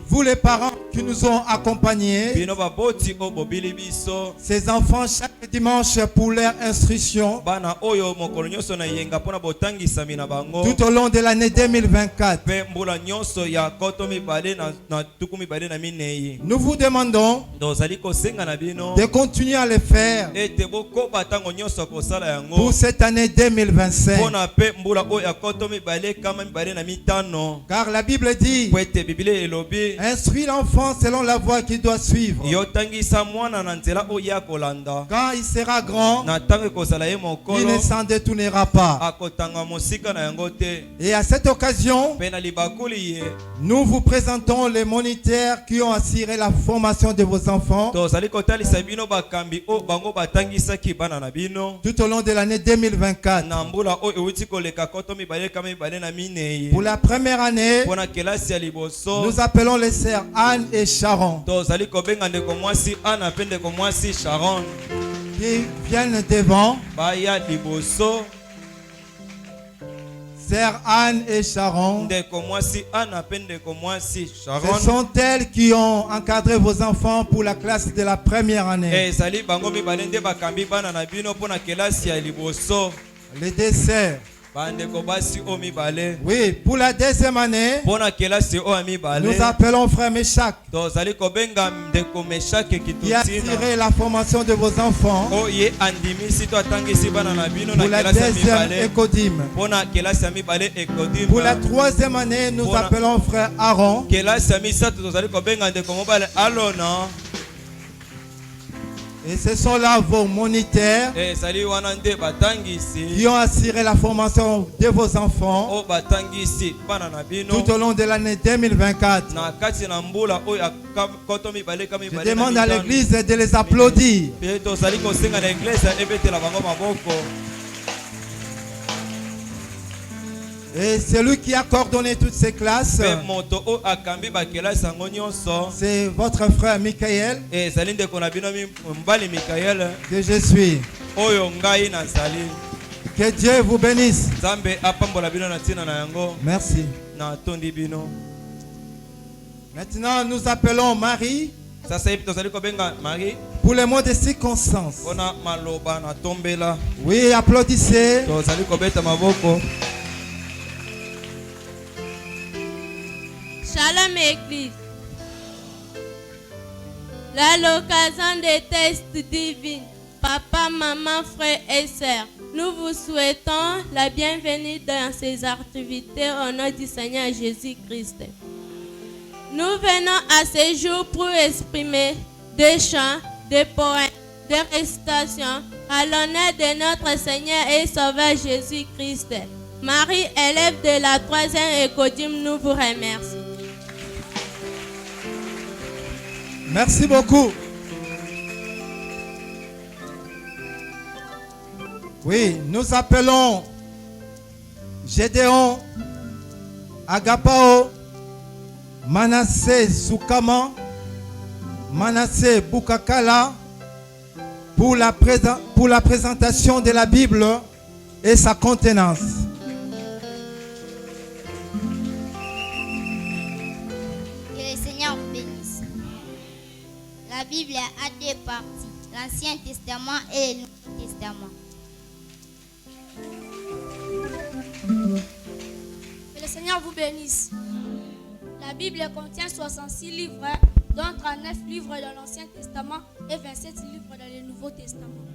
Vous les parents qui nous ont accompagnés, ces enfants chaque dimanche pour leur instruction, tout au long de l'année 2024. Nous vous demandons de continuer à le faire pour cette année 2025. Car la Bible dit: instruis l'enfant selon la voie qu'il doit suivre. Quand il sera grand, il ne s'en détournera pas. Et à cette occasion, nous vous présentons les moniteurs qui ont assuré la formation de vos enfants tout au long de l'année 2024. Pour la première année, nous appelons les sœurs Anne et Sharon qui viennent devant. Sœurs Anne et Sharon, ce sont elles qui ont encadré vos enfants pour la classe de la première année. Les deux sœurs. Oui, pour la deuxième année, nous appelons frère Meshach qui a tiré la formation de vos enfants pour la deuxième écodime. Pour la troisième année, nous appelons frère Aaron et ce sont là vos moniteurs qui ont assuré la formation de vos enfants tout au long de l'année 2024. Je demande à l'église de les applaudir. Et celui qui a coordonné toutes ces classes, c'est votre frère Michael, que je suis. Que Dieu vous bénisse. Merci. Maintenant, nous appelons Marie pour les mots de circonstance. Oui, applaudissez. Shalom Église. L'occasion des tests divins, papa, maman, frères et sœurs, nous vous souhaitons la bienvenue dans ces activités au nom du Seigneur Jésus-Christ. Nous venons à ce jour pour exprimer des chants, des poèmes, des récitations à l'honneur de notre Seigneur et Sauveur Jésus-Christ. Marie, élève de la 3e écodime, nous vous remercie. Merci beaucoup. Oui, nous appelons Gédéon Agapao, Manassé Soukama, Manassé Boukakala pour la présentation de la Bible et sa contenance. La Bible a deux parties, l'Ancien Testament et le Nouveau Testament. Que le Seigneur vous bénisse. La Bible contient 66 livres, dont 39 livres dans l'Ancien Testament et 27 livres dans le Nouveau Testament.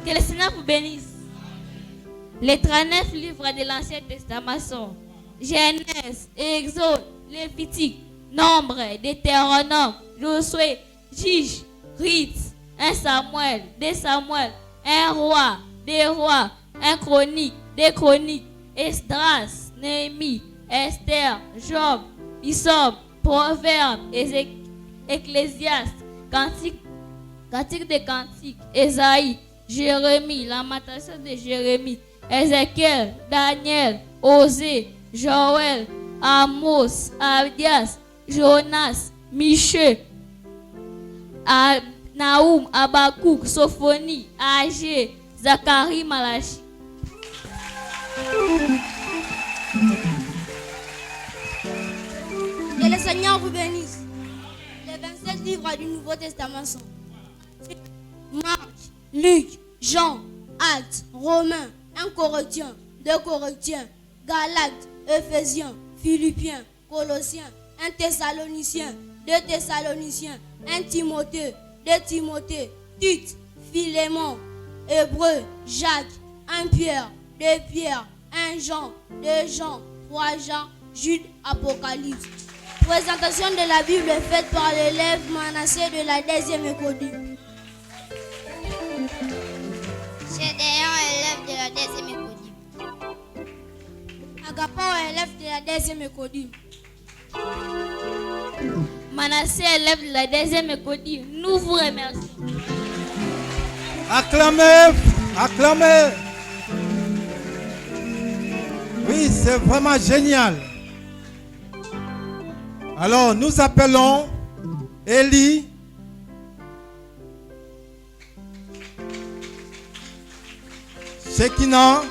Que le Seigneur vous bénisse. Les 39 livres de l'Ancien Testament sont Genèse, Exode, Lévitique, Nombre, Deutéronome, Josué, Juge, Rite, 1 Samuel, 2 Samuel, 1 Roi, 2 Rois, 1 Chronique, 2 Chroniques, Esdras, Néhémie, Esther, Job, Isobe, Proverbe, Ecclésiaste, Cantique des Cantiques, Ésaïe, Jérémie, Lamentation de Jérémie, Ézéchiel, Daniel, Osée, Joël, Amos, Abdias, Jonas, Michée, Naoum, Habakkuk, Sophonie, Agé, Zacharie, Malachi. vous bénisse. Les 27 livres du Nouveau Testament sont Marc, Luc, Jean, Actes, Romains, 1 Corinthiens, 2 Corinthiens, Galates, Éphésiens, Philippiens, Colossiens, 1 Thessaloniciens, 2 Thessaloniciens, 1 Timothée, 2 Timothée, Tite, Philémon, Hébreux, Jacques, 1 Pierre, 2 Pierre, 1 Jean, 2 Jean, 3 Jean, Jude, Apocalypse. Présentation de la Bible faite par l'élève Manassé de la 2e école. Gédéon, élève de la 2e école. Agapao, élève de la 2e école. Manassé, élève de la 2e école. Nous vous remercions. Acclamez, acclamez. Oui, c'est vraiment génial. Alors, nous appelons Élie. Shekina.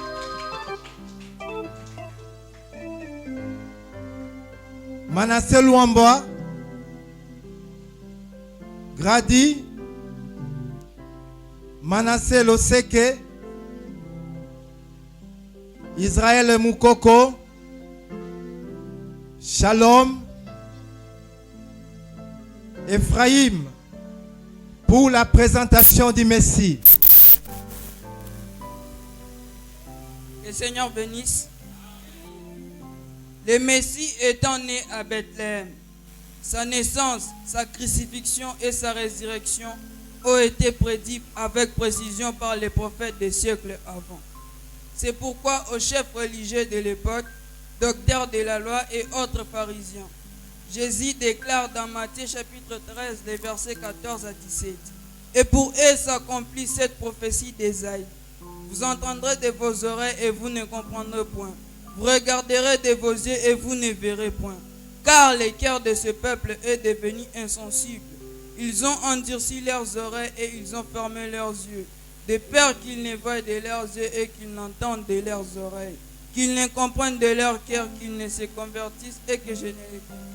Manassé Luamba. Grady. Manassé Loseke. Israël Moukoko. Shalom. Ephraïm, pour la présentation du Messie. Que le Seigneur bénisse. Le Messie étant né à Bethléem, sa naissance, sa crucifixion et sa résurrection ont été prédits avec précision par les prophètes des siècles avant. C'est pourquoi aux chefs religieux de l'époque, docteurs de la loi et autres pharisiens, Jésus déclare dans Matthieu chapitre 13, les versets 14 à 17. Et pour eux s'accomplit cette prophétie d'Ésaïe. Vous entendrez de vos oreilles et vous ne comprendrez point. Vous regarderez de vos yeux et vous ne verrez point. Car le cœur de ce peuple est devenu insensible. Ils ont endurci leurs oreilles et ils ont fermé leurs yeux, de peur qu'ils ne voient de leurs yeux et qu'ils n'entendent de leurs oreilles, qu'ils ne comprennent de leur cœur, qu'ils ne se convertissent et que je ne les comprenne.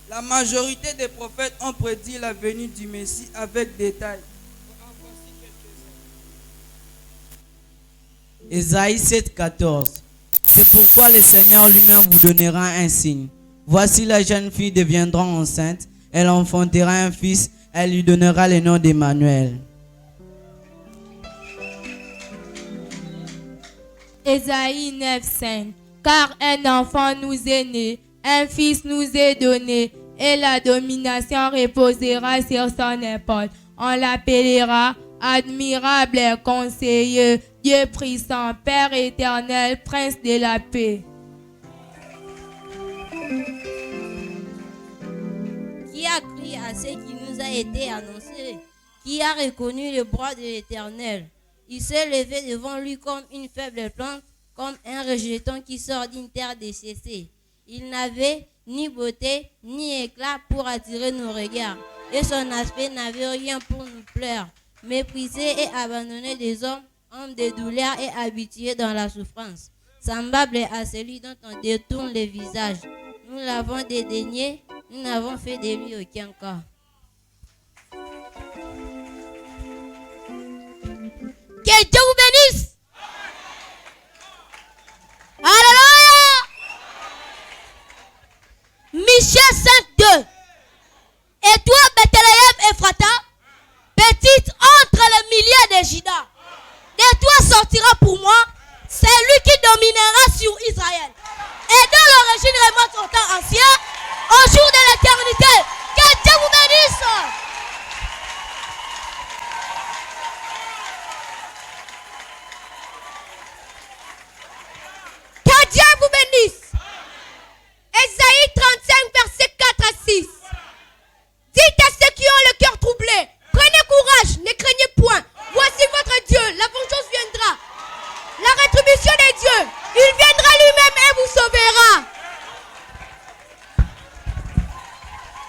La majorité des prophètes ont prédit la venue du Messie avec détail. Ésaïe 7,14. C'est pourquoi le Seigneur lui-même vous donnera un signe. Voici la jeune fille deviendra enceinte, elle enfantera un fils, elle lui donnera le nom d'Emmanuel. Ésaïe 9,5. Car un enfant nous est né, un fils nous est donné, et la domination reposera sur son épaule. On l'appellera admirable conseiller, Dieu puissant, Père éternel, Prince de la paix. Qui a cru à ce qui nous a été annoncé? Qui a reconnu le bras de l'Éternel? Il s'est levé devant lui comme une faible plante, comme un rejeton qui sort d'une terre desséchée. Il n'avait ni beauté, ni éclat pour attirer nos regards, et son aspect n'avait rien pour nous plaire. Méprisé et abandonné des hommes, homme de douleur et habitué dans la souffrance, semblable à celui dont on détourne le visage. Nous l'avons dédaigné, nous n'avons fait de lui aucun cas. Que Dieu vous bénisse. Alléluia. Michée 5:2. Et toi, Bethléem Ephrata, petite entre les milliers de Juda, de toi sortira pour moi celui qui dominera sur Israël. Et dans l'origine remonte au temps ancien, au jour de l'éternité. Que Dieu vous bénisse. Que Dieu vous bénisse. Ésaïe 35, verset 4 à 6. Dites à ceux qui ont le cœur troublé, prenez courage, ne craignez point. Voici votre Dieu, la vengeance viendra. La rétribution de Dieu, il viendra lui-même et vous sauvera.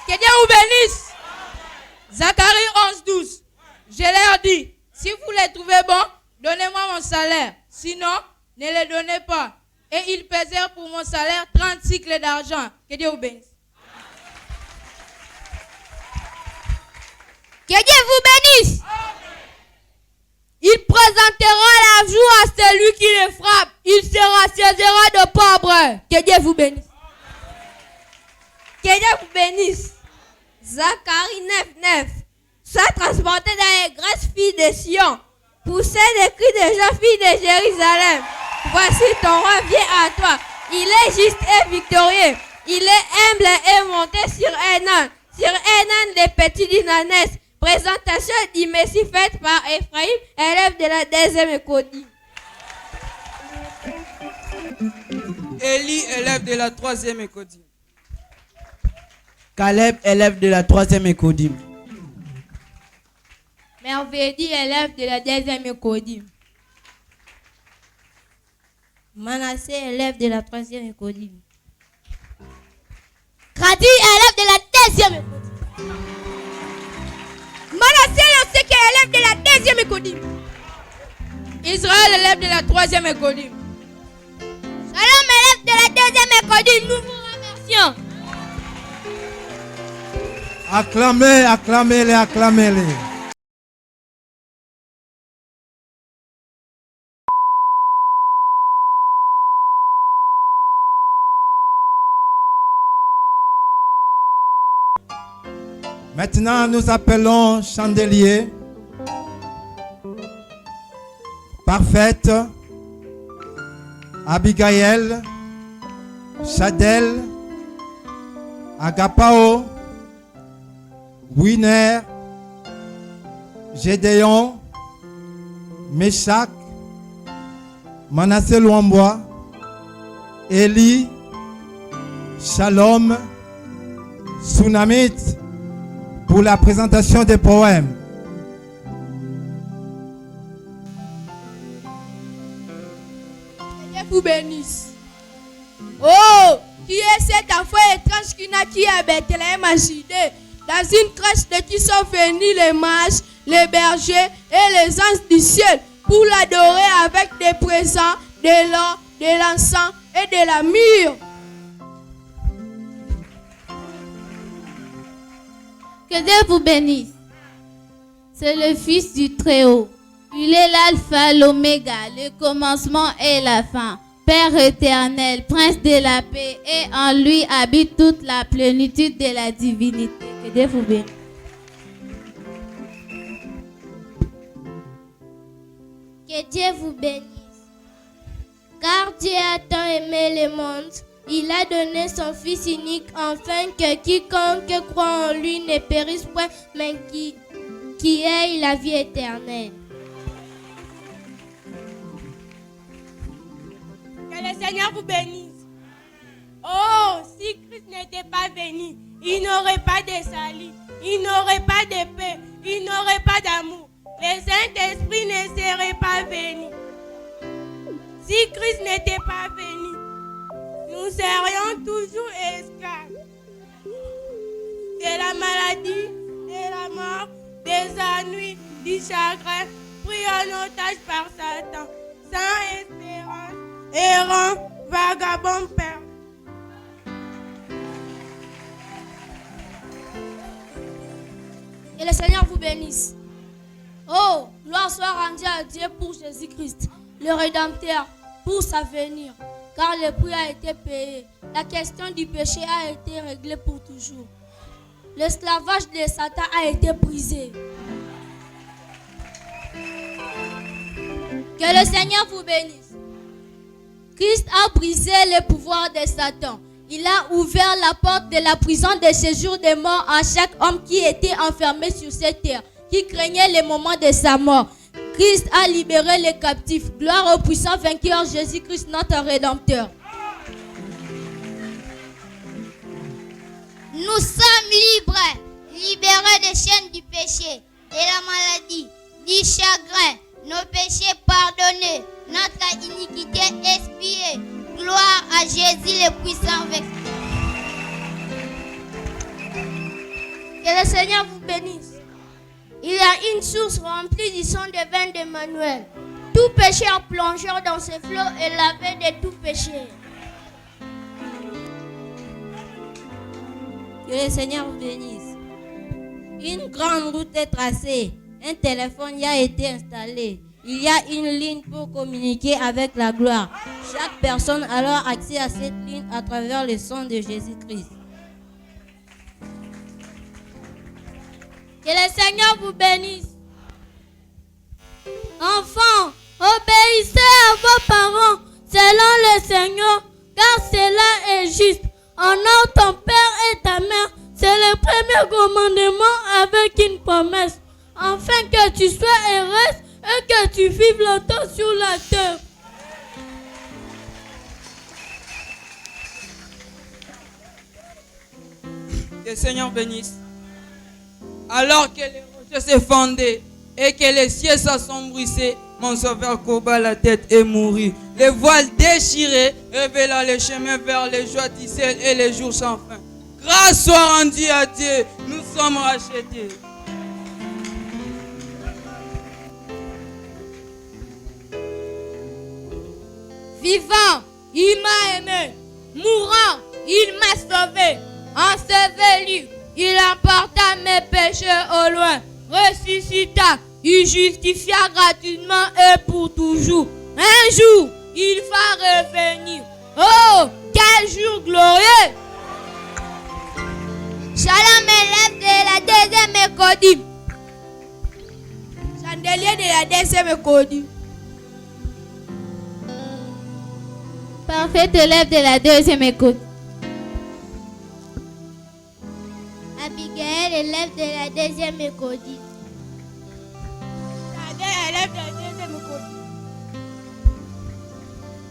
Que Dieu vous bénisse. Zacharie 11:12. Je leur dis, si vous les trouvez bons, donnez-moi mon salaire. Sinon, ne les donnez pas. Et ils pesèrent pour mon salaire 30 cycles d'argent. Que Dieu vous bénisse. Que Dieu vous bénisse. Il présentera la joie à celui qui le frappe. Il se rassasiera de pauvres. Que Dieu vous bénisse. Que Dieu vous bénisse. Zacharie 9:9. Sois transporté dans les grosses filles de Sion. Poussez les cris des jeunes filles de Jérusalem. Voici ton roi vient à toi. Il est juste et victorieux. Il est humble et monté sur un âne. Sur un âne des petits dinanes. Présentation du Messie faite par Ephraim, élève de la deuxième écodie. Élie, élève de la troisième écodie. Caleb, élève de la troisième écodie. Merveille, élève de la deuxième écodie. Manassé, élève de la troisième écodie. Grady, élève de la deuxième écodie. Manassé, c'est qui est élève de la deuxième écodie. Israël, élève de la troisième écodie. Shalom, élève de la deuxième écodie. Nous vous remercions. Acclamez, acclamez-les, acclamez-les. Maintenant, nous appelons Chandelier, Parfaite, Abigail, Chadel, Agapao, Winner, Gédéon, Meshach, Manassé Luambois, Élie, Shalom, Tsunamit, pour la présentation des poèmes. Que Dieu vous bénisse. Oh, qui est cet enfant étrange qui naquit à Bethléem en Judée? Dans une crèche de qui sont venus les mages, les bergers et les anges du ciel pour l'adorer avec des présents, de l'or, de l'encens et de la myrrhe. Que Dieu vous bénisse. C'est le Fils du Très-Haut. Il est l'alpha, l'oméga, le commencement et la fin. Père éternel, Prince de la paix, et en lui habite toute la plénitude de la divinité. Que Dieu vous bénisse. Que Dieu vous bénisse. Car Dieu a tant aimé le monde, il a donné son Fils unique, afin que quiconque croit en lui ne périsse point, mais qui ait la vie éternelle. Que le Seigneur vous bénisse. Oh, si Christ n'était pas venu, il n'aurait pas de salut, il n'aurait pas de paix, il n'aurait pas d'amour. Le Saint-Esprit ne serait pas venu. Si Christ n'était pas venu, nous serions toujours esclaves de la maladie, de la mort, des ennuis, du chagrin, pris en otage par Satan, sans espérance, errant, vagabond perdu. Que le Seigneur vous bénisse. Oh, gloire soit rendue à Dieu pour Jésus-Christ, le Rédempteur, pour sa venue. Car le prix a été payé. La question du péché a été réglée pour toujours. L'esclavage de Satan a été brisé. Que le Seigneur vous bénisse. Christ a brisé le pouvoir de Satan. Il a ouvert la porte de la prison de séjour des morts à chaque homme qui était enfermé sur cette terre, qui craignait les moments de sa mort. Christ a libéré les captifs. Gloire au puissant vainqueur Jésus-Christ, notre Rédempteur. Nous sommes libres, libérés des chaînes du péché, de la maladie, du chagrin, nos péchés pardonnés, notre iniquité expiée. Gloire à Jésus le puissant vainqueur. Que le Seigneur vous bénisse. Il y a une source remplie du sang de vin d'Emmanuel. Tout pécheur plongeur dans ses flots est lavé de tout péché. Que le Seigneur vous bénisse. Une grande route est tracée. Un téléphone y a été installé. Il y a une ligne pour communiquer avec la gloire. Chaque personne a alors accès à cette ligne à travers le sang de Jésus-Christ. Que le Seigneur vous bénisse. Enfants, obéissez à vos parents selon le Seigneur, car cela est juste. Honore ton père et ta mère. C'est le premier commandement avec une promesse, afin que tu sois heureuse et que tu vives longtemps sur la terre. Que le Seigneur bénisse. Alors que les rochers s'effondaient et que les cieux s'assombrissaient, mon sauveur courba la tête et mourit. Les voiles déchirés révélant le chemin vers les joies du ciel et les jours sans fin. Grâce soit rendue à Dieu, nous sommes rachetés. Vivant, il m'a aimé. Mourant, il m'a sauvé. Enseveli, il emporta mes péchés au loin. Ressuscita, il justifia gratuitement et pour toujours. Un jour, il va revenir. Oh, quel jour glorieux! Shalom, élève de la deuxième école. Chandelier de la deuxième école. Parfait élève de la deuxième école. Abigail, élève de la deuxième école. Élève de la deuxième école.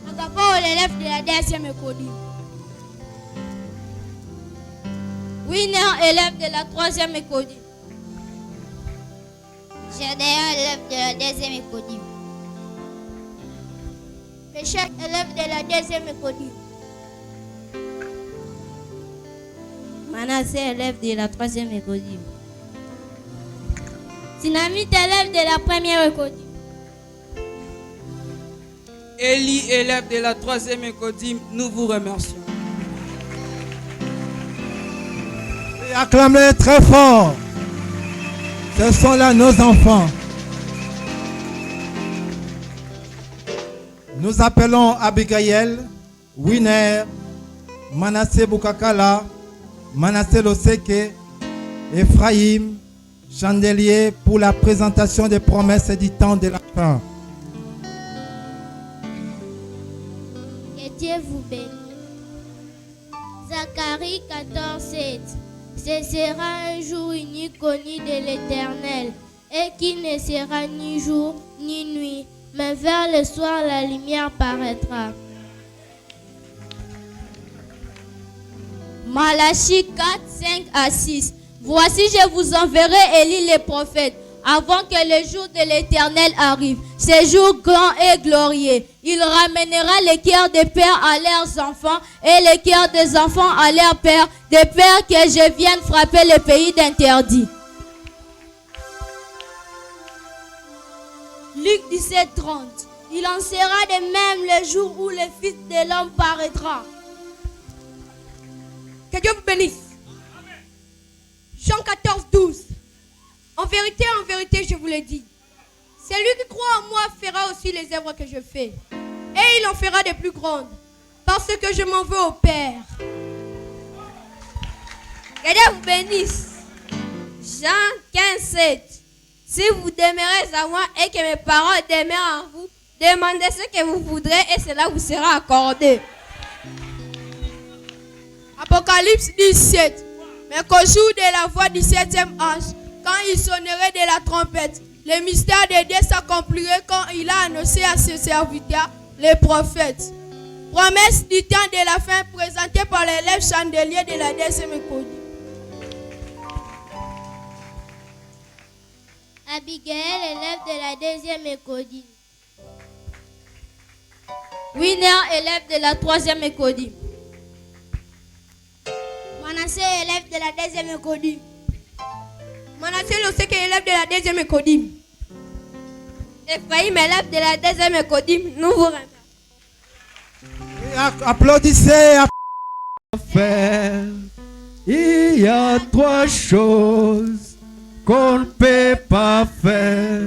Agapao, l'élève de la deuxième école. Winner, élève de la troisième école. Gédéon, élève de la deuxième école. Pécheur, élève de la deuxième école. Manassé, élève de la troisième école. Sinamite, élève de la première école. Élie, élève de la troisième école, nous vous remercions. Et acclamez très fort. Ce sont là nos enfants. Nous appelons Abigail, Winner, Manassé Bukakala, Manassé Loseke, Ephraim, Chandelier pour la présentation des promesses du temps de la fin. Que Dieu vous bénisse. Zacharie 14:7. Ce sera un jour unique connu de l'Éternel, et qui ne sera ni jour ni nuit, mais vers le soir la lumière paraîtra. Malachie 4:5-6. Voici, je vous enverrai Élie le prophète, avant que le jour de l'Éternel arrive, ce jour grand et glorieux. Il ramènera les cœurs des pères à leurs enfants et les cœurs des enfants à leurs pères, des pères que je vienne frapper le pays d'interdit. Luc 17:30. Il en sera de même le jour où le Fils de l'homme paraîtra. Que Dieu vous bénisse. Jean 14:12. En vérité, je vous le dis, celui qui croit en moi fera aussi les œuvres que je fais. Et il en fera de plus grandes, parce que je m'en veux au Père. Que Dieu vous bénisse. Jean 15:7. Si vous demeurez à moi et que mes paroles demeurent en vous, demandez ce que vous voudrez et cela vous sera accordé. Apocalypse 17. Mais qu'au jour de la voix du 7e ange, quand il sonnerait de la trompette, le mystère de Dieu s'accomplirait quand il a annoncé à ses serviteurs, les prophètes. Promesse du temps de la fin présentée par l'élève Chandelier de la deuxième école. Abigail, élève de la deuxième école. Winner, élève de la troisième école. Manassé, élève de la deuxième école. Manassé Loseke, élève de la deuxième école. Ephraim, élève de la deuxième école, nous vous remercions. Applaudissez. Il y a trois choses qu'on ne peut pas faire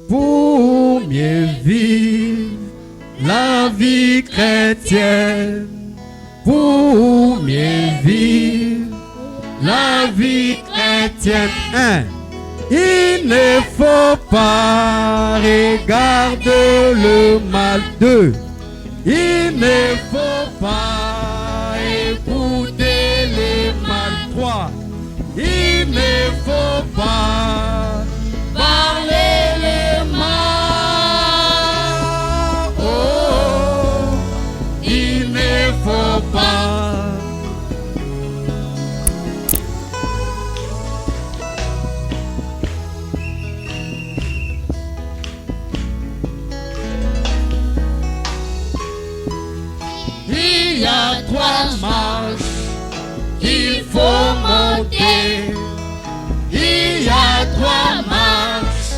pour mieux vivre la vie chrétienne, pour mieux vivre la vie chrétienne. Il ne faut pas regarder le mal. 2. Il ne faut pas écouter le mal. 3. Il ne faut pas parler le mal. Oh, il ne faut pas. Il y a 3 marches qu'il faut monter. Il y a 3 marches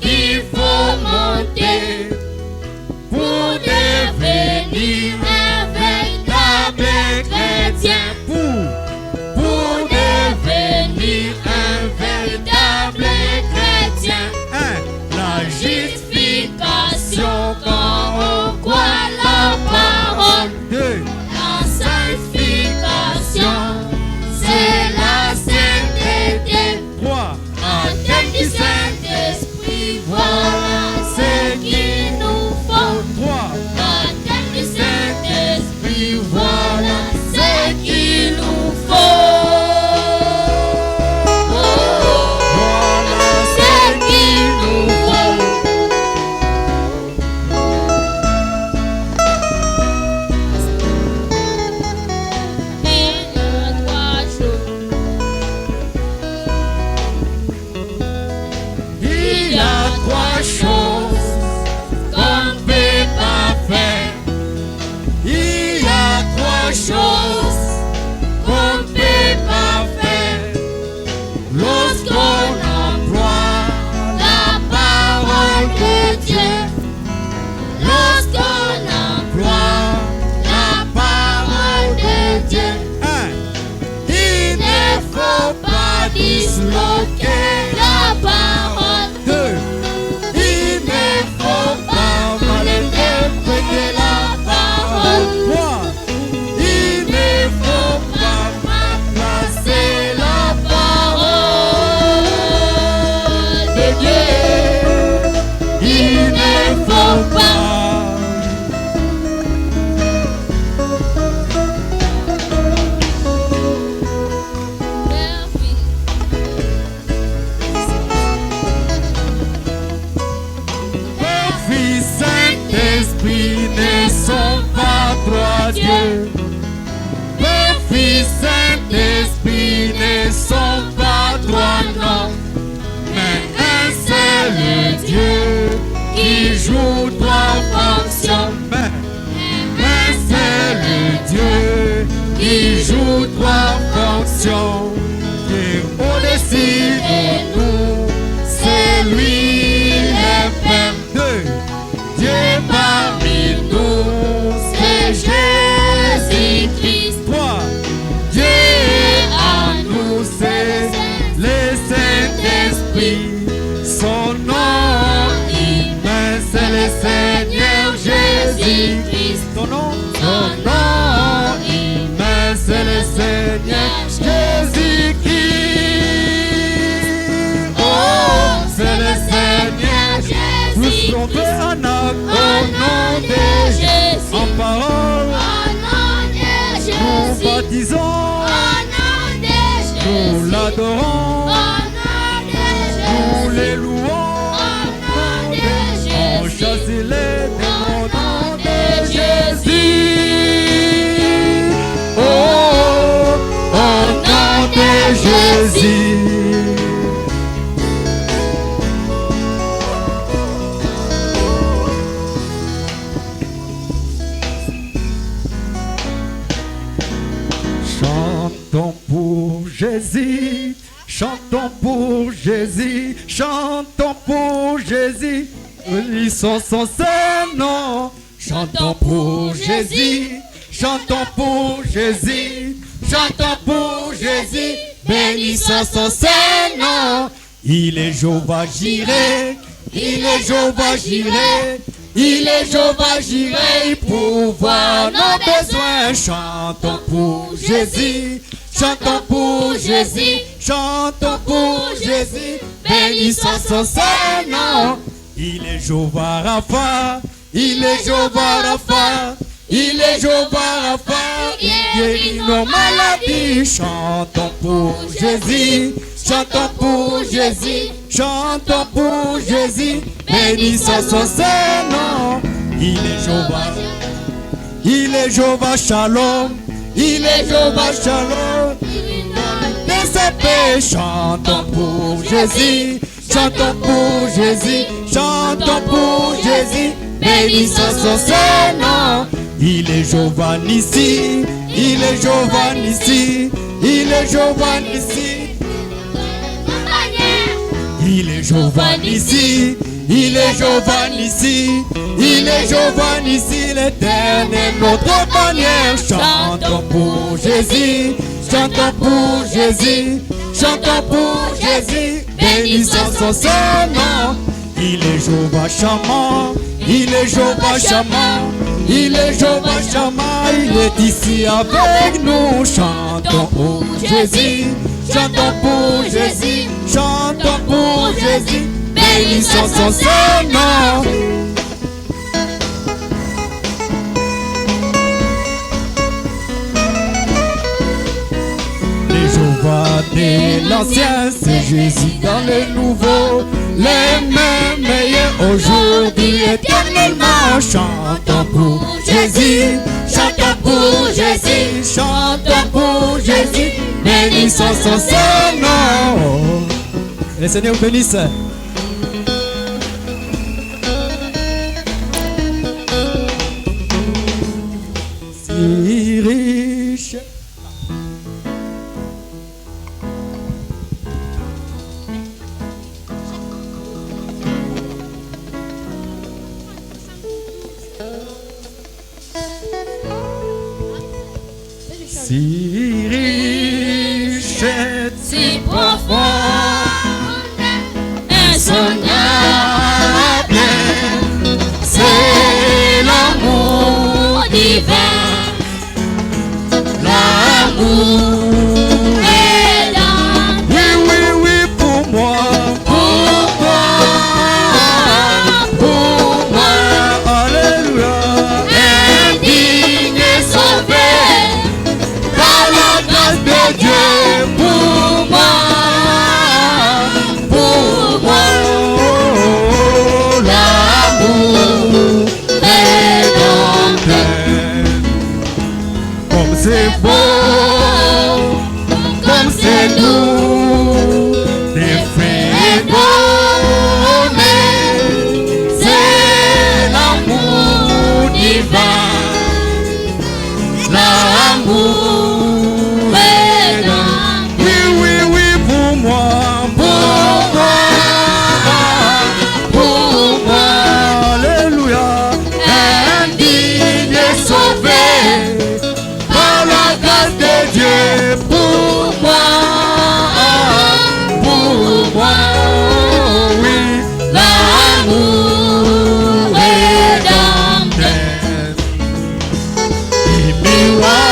qu'il faut monter pour devenir un véritable chrétien. Pour devenir un véritable chrétien. La justification quand on croit la parole. 2. La sanctification, c'est la sainteté. 3. Avec du Saint-Esprit, voilà ce qu'il nous faut. 3. Avec du Saint-Esprit, voilà ce qu'il nous faut. Voilà ce qu'il nous faut. Il y a 3 choses qu'on ne peut pas faire. Il y a 3 choses qu'on ne peut pas faire lorsqu'on emploie la parole de Dieu. Lorsqu'on emploie la parole de Dieu. Il ne faut pas disloquer la parole. 2. Il ne faut pas malinterpréter la parole. 3. Il ne faut pas remplacer la parole de Dieu. Il ne faut pas. Père, Fils, Saint-Esprit ne sont pas 3 dieux. Père, Fils, Saint-Esprit ne sont pas 3 noms, mais un seul Dieu qui joue 3 fonctions. Un seul Dieu qui joue 3 fonctions. Qui est au-dessus de nous, c'est lui le Père. 2. Dieu parmi nous, c'est Jésus-Christ. 3. Dieu en nous, c'est le Saint-Esprit. Son nom humain, c'est le Seigneur Jésus-Christ. Son nom humain, c'est le Seigneur Jésus-Christ. Oh, c'est le Seigneur Jésus-Christ. Nous sauvons en acte, au nom de Jésus. En parole, au nom de Jésus. Nous baptisons, au nom de Jésus. Nous l'adorons, au nom de Jésus. Nous les louons, au nom de Jésus. On chasse les démons, au nom de Jésus. Oh, au nom de Jésus. Chantons pour Jésus, chantons pour Jésus, chantons pour Jésus, bénissons son Saint-Nom. Chantons pour Jésus, chantons pour Jésus, chantons pour Jésus, bénissons son Saint-Nom. Il est Jéhovah Jireh, il est Jéhovah Jireh, il est Jéhovah Jireh, pour voir nos besoins. Chantons pour Jésus, chantons pour Jésus, chantons pour Jésus, bénissons son Saint-Nom. Il est Jéhovah Rapha, il est Jéhovah Rapha, il est Jéhovah Rapha, il guérit nos maladies. Chantons pour Jésus, chantons pour Jésus, chantons pour Jésus, bénissons son Saint-Nom. Il est Jéhovah, il est Jéhovah Shalom, il est Jéhovah Shalom, de sa paix. Chantons pour Jésus, chantons pour Jésus, chantons pour Jésus, bénissons son Saint-Nom. Il est Jéhovah Nissi, il est Jéhovah Nissi, il est Jéhovah Nissi, il est Jéhovah Nissi, il est Jéhovah Nissi, il est Jéhovah Nissi, l'Éternel notre bannière. Chantons pour Jésus, chantons pour Jésus, chantons pour Jésus, bénissons son Saint-Nom. Il est Jéhovah Shammah, il est Jéhovah Shammah, il est Jéhovah Shammah, il est ici avec nous. Chantons pour Jésus, chantons pour Jésus, chantons pour Jésus, bénissons son Saint-Nom. Les Jéhovah de l'ancien, c'est Jésus dans le nouveau, les mêmes meilleurs aujourd'hui éternellement. Chantons pour Jésus, chantons pour Jésus, chantons pour Jésus, bénissons son Saint-Nom. Le Seigneur bénisse. Si riche, si riche, si profond, insondable, c'est l'amour divin, l'amour est dans. oui, oui, oui, pour moi, pour moi, alléluia, indigne et sauvé par la grâce de Dieu, pour moi, l'amour est dans. comme c'est beau, comme c'est doux, des frères donnés, c'est l'amour divin, L'amour est dans. oui, oui, oui, pour moi, Pour moi, alléluia, indigne et sauvé par la grâce de Dieu, pour moi, oui, l'amour est dans.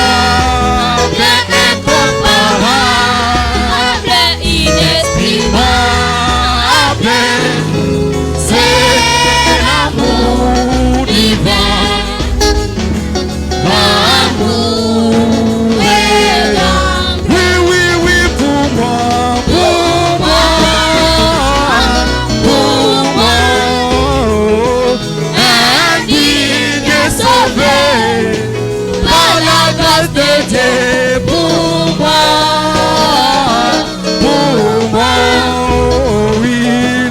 immuable, incomparable, Inestimable, c'est l'amour divin, l'amour est dans. oui, oui, oui, pour moi, indigne et sauvé par la grâce de Dieu, pour moi, oui,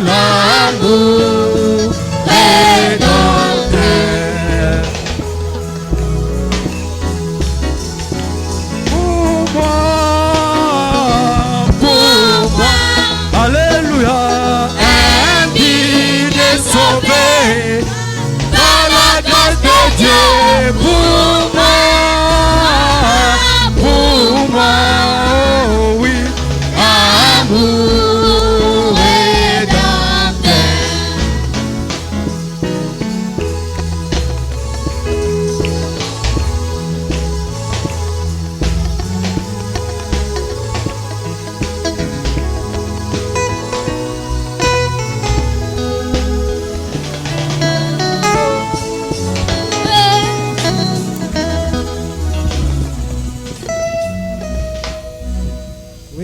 l'amour est dans terre. Pour moi, alléluia, indigne et sauvé par la grâce de Dieu, pour